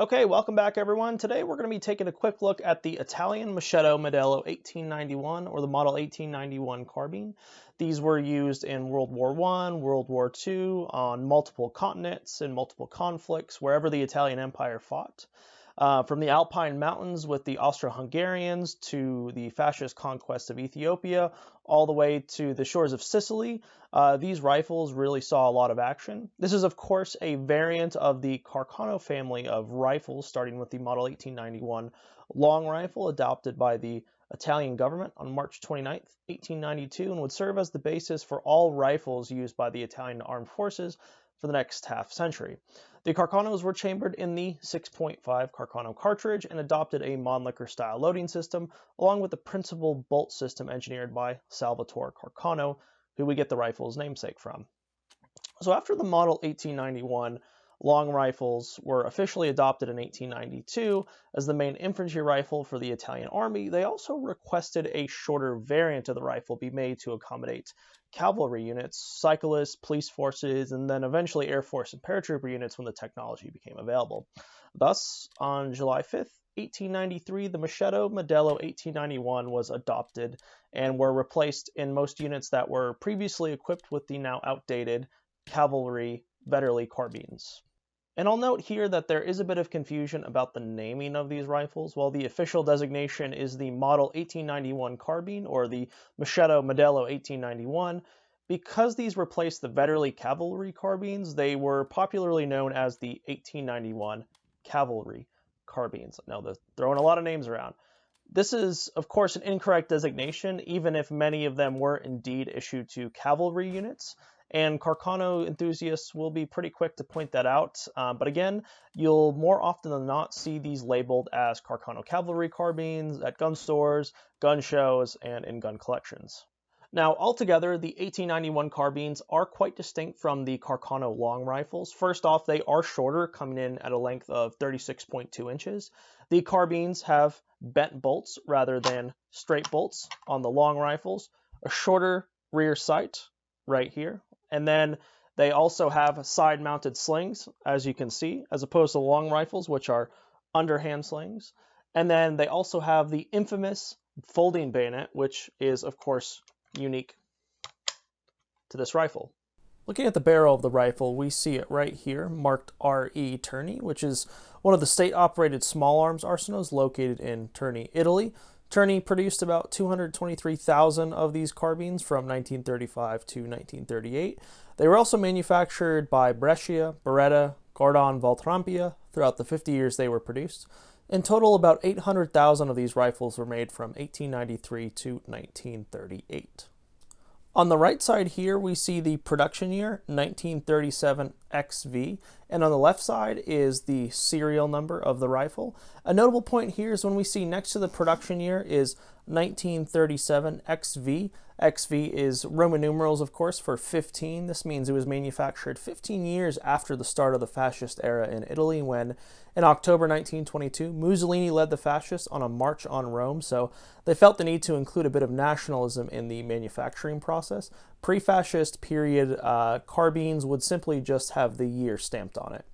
Okay, welcome back everyone. Today we're going to be taking a quick look at the Italian Moschetto Modello 1891 or the Model 1891 carbine. These were used in World War I, World War II, on multiple continents and multiple conflicts, wherever the Italian Empire fought. From the Alpine Mountains with the Austro-Hungarians to the fascist conquest of Ethiopia, all the way to the shores of Sicily, these rifles really saw a lot of action. This is, of course, a variant of the Carcano family of rifles, starting with the Model 1891 long rifle adopted by the Italian government on March 29, 1892, and would serve as the basis for all rifles used by the Italian armed forces for the next half century. The Carcanos were chambered in the 6.5 Carcano cartridge and adopted a Mannlicher style loading system, along with the principal bolt system engineered by Salvatore Carcano, who we get the rifle's namesake from. So after the Model 1891 long rifles were officially adopted in 1892 as the main infantry rifle for the Italian army, they also requested a shorter variant of the rifle be made to accommodate cavalry units, cyclists, police forces, and then eventually Air Force and paratrooper units when the technology became available. Thus, on July 5th, 1893, the Moschetto Modello 1891 was adopted and were replaced in most units that were previously equipped with the now outdated cavalry Vetterli carbines. And I'll note here that there is a bit of confusion about the naming of these rifles. While the official designation is the Model 1891 carbine or the Moschetto Modello 1891, because these replaced the Vetterli cavalry carbines, they were popularly known as the 1891 cavalry carbines. I know they're throwing a lot of names around. This is, of course, an incorrect designation, even if many of them were indeed issued to cavalry units. And Carcano enthusiasts will be pretty quick to point that out. But again, you'll more often than not see these labeled as Carcano cavalry carbines at gun stores, gun shows, and in gun collections. Now, altogether, the 1891 carbines are quite distinct from the Carcano long rifles. First off, they are shorter, coming in at a length of 36.2 inches. The carbines have bent bolts rather than straight bolts on the long rifles, a shorter rear sight right here, and then they also have side-mounted slings, as you can see, as opposed to long rifles, which are underhand slings. And then they also have the infamous folding bayonet, which is, of course, unique to this rifle. Looking at the barrel of the rifle, we see it right here, marked RE Terni, which is one of the state-operated small arms arsenals located in Terni, Italy. Terni produced about 223,000 of these carbines from 1935 to 1938. They were also manufactured by Brescia, Beretta, Gordon, Valtrampia throughout the 50 years they were produced. In total, about 800,000 of these rifles were made from 1893 to 1938. On the right side here, we see the production year, 1937 XV, and on the left side is the serial number of the rifle. A notable point here is when we see next to the production year is 1937 XV. XV is Roman numerals, of course, for 15. This means it was manufactured 15 years after the start of the fascist era in Italy, when in October 1922, Mussolini led the fascists on a march on Rome, so they felt the need to include a bit of nationalism in the manufacturing process. Pre-fascist period carbines would simply just have the year stamped on it.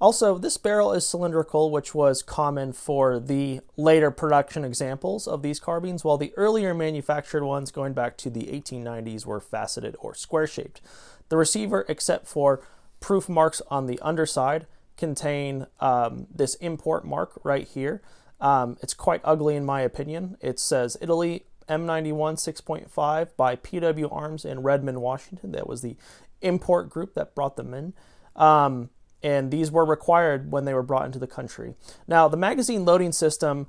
Also, this barrel is cylindrical, which was common for the later production examples of these carbines, while the earlier manufactured ones going back to the 1890s were faceted or square-shaped. The receiver, except for proof marks on the underside, contain this import mark right here. It's quite ugly in my opinion. It says Italy M91 6.5 by PW Arms in Redmond, Washington. That was the import group that brought them in. And these were required when they were brought into the country. Now, the magazine loading system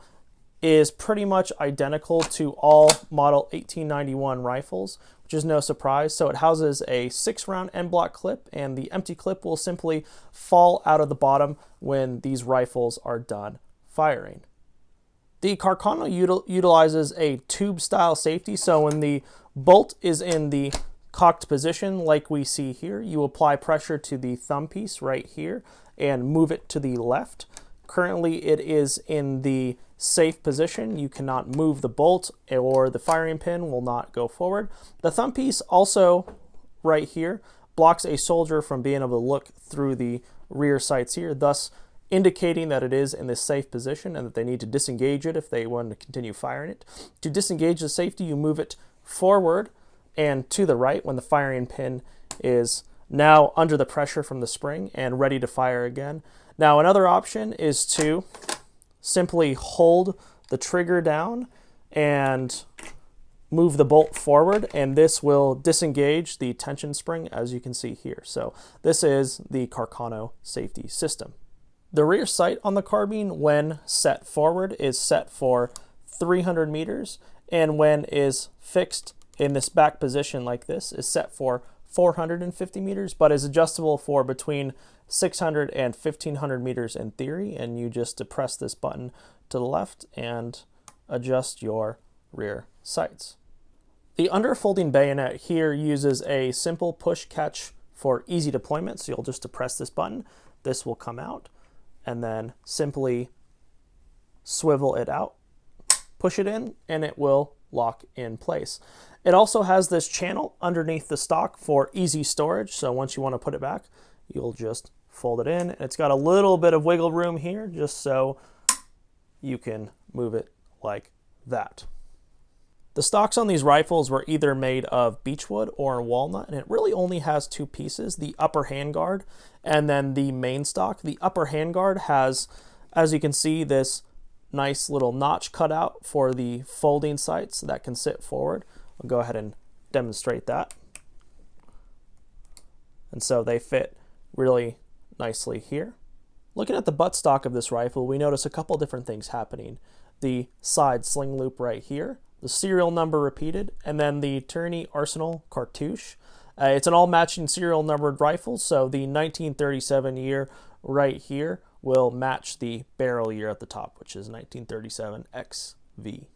is pretty much identical to all Model 1891 rifles, which is no surprise. So it houses a 6-round end-block clip, and the empty clip will simply fall out of the bottom when these rifles are done firing. The Carcano utilizes a tube-style safety, so when the bolt is in the cocked position like we see here, you apply pressure to the thumb piece right here and move it to the left. Currently it is in the safe position. You cannot move the bolt or the firing pin will not go forward. The thumb piece also right here blocks a soldier from being able to look through the rear sights here. Thus, indicating that it is in this safe position and that they need to disengage it if they want to continue firing it. To disengage the safety, you move it forward and to the right when the firing pin is now under the pressure from the spring and ready to fire again. Now, another option is to simply hold the trigger down and move the bolt forward, and this will disengage the tension spring, as you can see here. So this is the Carcano safety system. The rear sight on the carbine, when set forward, is set for 300 meters, and when is fixed in this back position like this, is set for 450 meters, but is adjustable for between 600 and 1500 meters in theory, and you just depress this button to the left and adjust your rear sights. The underfolding bayonet here uses a simple push catch for easy deployment, so you'll just depress this button, this will come out, and then simply swivel it out, push it in, and it will lock in place. It also has this channel underneath the stock for easy storage, so once you want to put it back, you'll just fold it in. It's got a little bit of wiggle room here just so you can move it like that. The stocks on these rifles were either made of beechwood or walnut, and it really only has two pieces, the upper handguard and then the main stock. The upper handguard has, as you can see, this nice little notch cut out for the folding sights that can sit forward. I'll go ahead and demonstrate that. And so they fit really nicely here. Looking at the buttstock of this rifle, we notice a couple different things happening. The side sling loop right here, the serial number repeated, and then the Tourney Arsenal cartouche. It's an all-matching serial numbered rifle, so the 1937 year right here will match the barrel year at the top, which is 1937 XV.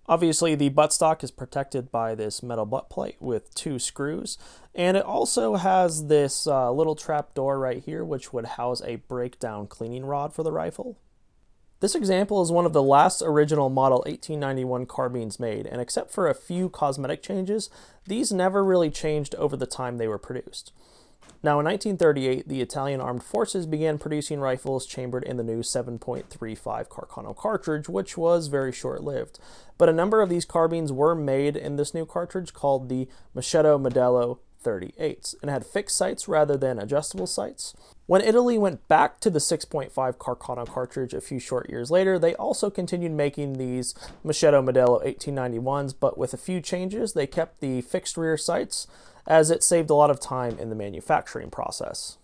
Obviously, the buttstock is protected by this metal butt plate with two screws, and it also has this little trap door right here, which would house a breakdown cleaning rod for the rifle. This example is one of the last original Model 1891 carbines made, and except for a few cosmetic changes, these never really changed over the time they were produced. Now, in 1938, the Italian Armed Forces began producing rifles chambered in the new 7.35 Carcano cartridge, which was very short-lived. But a number of these carbines were made in this new cartridge called the Moschetto Modello 38s, and had fixed sights rather than adjustable sights. When Italy went back to the 6.5 Carcano cartridge a few short years later, they also continued making these Moschetto Modello 1891s, but with a few changes. They kept the fixed rear sights, as it saved a lot of time in the manufacturing process.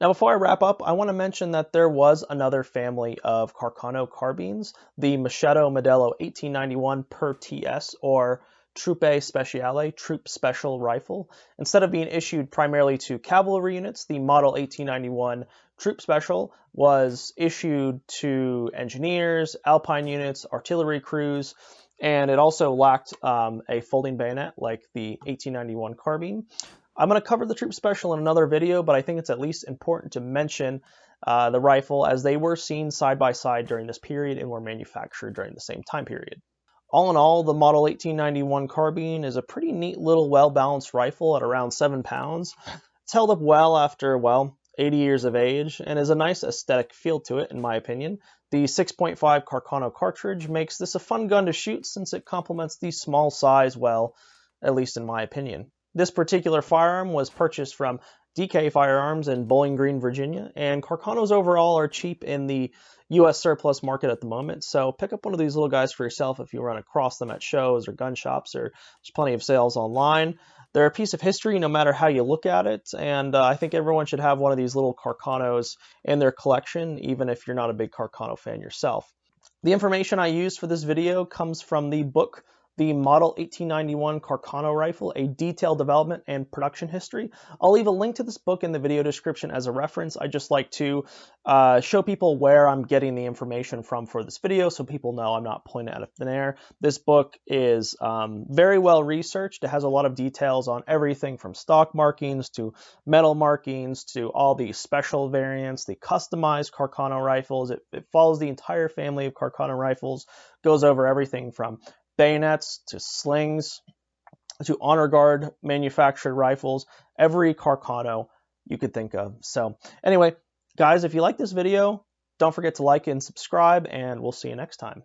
Now, before I wrap up, I want to mention that there was another family of Carcano carbines, the Moschetto Modello 1891 per TS, or Truppe Speciale, Troop Special Rifle. Instead of being issued primarily to cavalry units, the Model 1891 Troop Special was issued to engineers, alpine units, artillery crews, and it also lacked a folding bayonet like the 1891 carbine. I'm going to cover the Troop Special in another video, but I think it's at least important to mention the rifle, as they were seen side by side during this period and were manufactured during the same time period. All in all, the Model 1891 carbine is a pretty neat little well-balanced rifle at around 7 pounds. It's held up well after, 80 years of age, and is a nice aesthetic feel to it, in my opinion. The 6.5 Carcano cartridge makes this a fun gun to shoot since it complements the small size well, at least in my opinion. This particular firearm was purchased from DK Firearms in Bowling Green, Virginia, and Carcanos overall are cheap in the U.S. surplus market at the moment, so pick up one of these little guys for yourself if you run across them at shows or gun shops, or there's plenty of sales online. They're a piece of history no matter how you look at it, and I think everyone should have one of these little Carcanos in their collection, even if you're not a big Carcano fan yourself. The information I used for this video comes from the book The Model 1891 Carcano Rifle, a detailed development and production history. I'll leave a link to this book in the video description as a reference. I just like to show people where I'm getting the information from for this video, so people know I'm not pulling it out of thin air. This book is very well researched. It has a lot of details on everything from stock markings to metal markings to all the special variants, the customized Carcano rifles. It follows the entire family of Carcano rifles, goes over everything from bayonets to slings to honor guard manufactured rifles, every Carcano you could think of. So anyway, Guys, if you like this video, don't forget to like and subscribe, and we'll see you next time.